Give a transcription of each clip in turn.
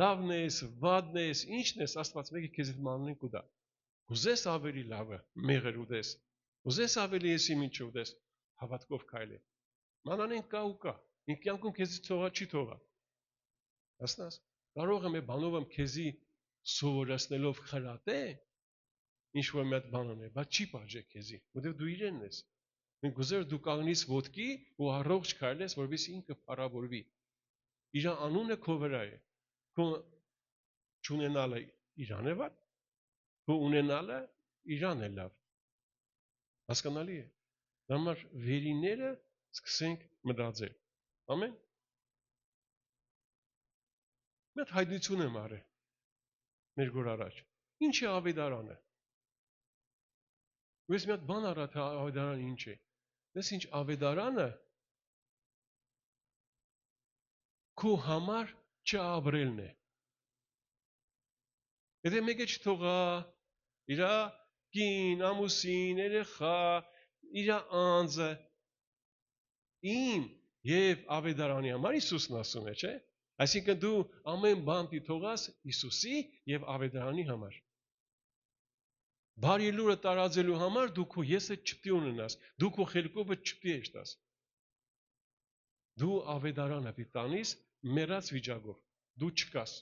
լավն ես, վատն ես, ինչն ես, Աստված մեկը քեզ հետ մանրին կուտա։ Ուզես ավելի լավը, մեղր ուտես, ուզես ավելի եսի ինչ ուտես, հավատքով քայլի։ Մանանին կա ու կա, ինք կյանքում քեզի թողա չի թողա։ Հասնաս, կարող եմ բանով եմ քեզի սովորացնելով խրատե, ինչ որ մի հատ բան անե, բայց չի պատժե քեզի, որտեղ դու իրենն ես։ Մենք ուզեր դու կանգնես ոտքի ու առողջ քայլես, որովհետեւ ինքը փառավորվի։ Իր անունը քո վրա է։ Քո չունենալը իրան է վատ, քո ունենալը իրան է լավ։ Հասկանալի է։ Համար վերիները սկսենք մտածել։ Ամեն։ Մեծ հայտնություն եմ արել։ Մեր գոր առաջ։ Ինչ է ավետարանը։ Ես մի հատ բան արա թե ավետարանը ինչ է։ Դες ինչ ավետարանը քո համար չապրելն է։ Եթե մեկը չթողա իր կին, ամուսին, երեխա, իր անձը իմ եւ ավետարանի համար Հիսուսն ասում է, չէ՞։ Այսինքն դու ամեն բան թողաս Հիսուսի եւ ավետարանի համար։ Բարի լուրը տարածելու համար դու քո եսը չպետք է ունենաս, դու քո խելքովը չպետք է իշտաս։ Դու ավետարանը պիտանիս մեռած վիճակով, դու չկաս,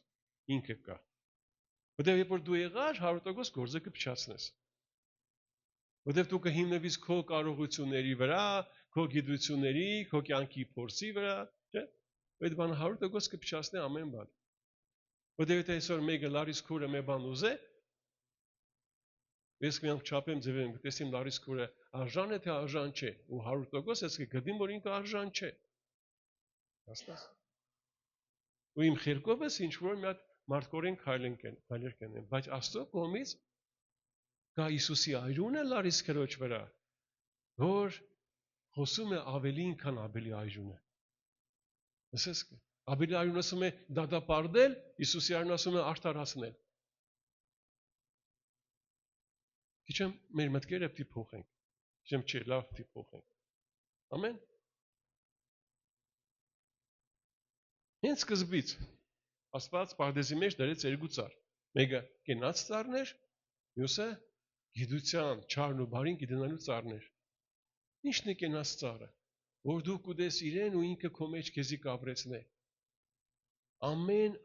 ինքը կա։ Որտեղ երբ որ դու եղար 100% գործը կփչացնես։ Որտեղ դու կհիմնվես քո կարողությունների վրա, քո գիտությունների, քո կյանքի փորձի վրա, չէ՞։ Այդ բանը 100% կփչացնի ամեն բան։ Որտեղ եթե այսօր մեկը լարիս քուրը մի բան ուզե, ես կյանք չափեմ ձևեմ, տեսիմ լարիս քուրը արժան է թե արժան չէ, ու 100% ես կգտնեմ, որ ինքը արժան չէ։ Հասկաս։ Ու իմ խելքով ես ինչ որ մի հատ մարդկորեն քայլեր կնեմ, բայց Աստծո կողմից կա Հիսուսի այրունը լարիս քրոջ վրա, որ խոսում է ավելին, քան ավելի այրունը։ Ասես ավելի այրուն ասում է դատապարտել, Հիսուսի այրուն ասում է արդարացնել։ Քիչեմ մեր մտքերը պիտի փոխենք։ Քիչեմ չէ, լավ պիտի փոխենք։ Ամեն։ Հենց սկզբից Աստված Պարդեսի մեջ դրեց երկու ծառ։ Մեկը կենաց ծառն էր, մյուսը գիտության, չարն ու բարին գիտենալու ծառն էր։ Ինչն է կենաց ծառը, որ դու կուտես իրեն ու ինքը քո մեջ քեզի կապրեցնե։ Ամեն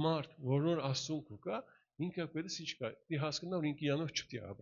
մարդ, որոնց Աստծուն կա, ինքը պետք է ինչ կա, դի հասկանա, որ ինքը իրանով չպետք է ապրի։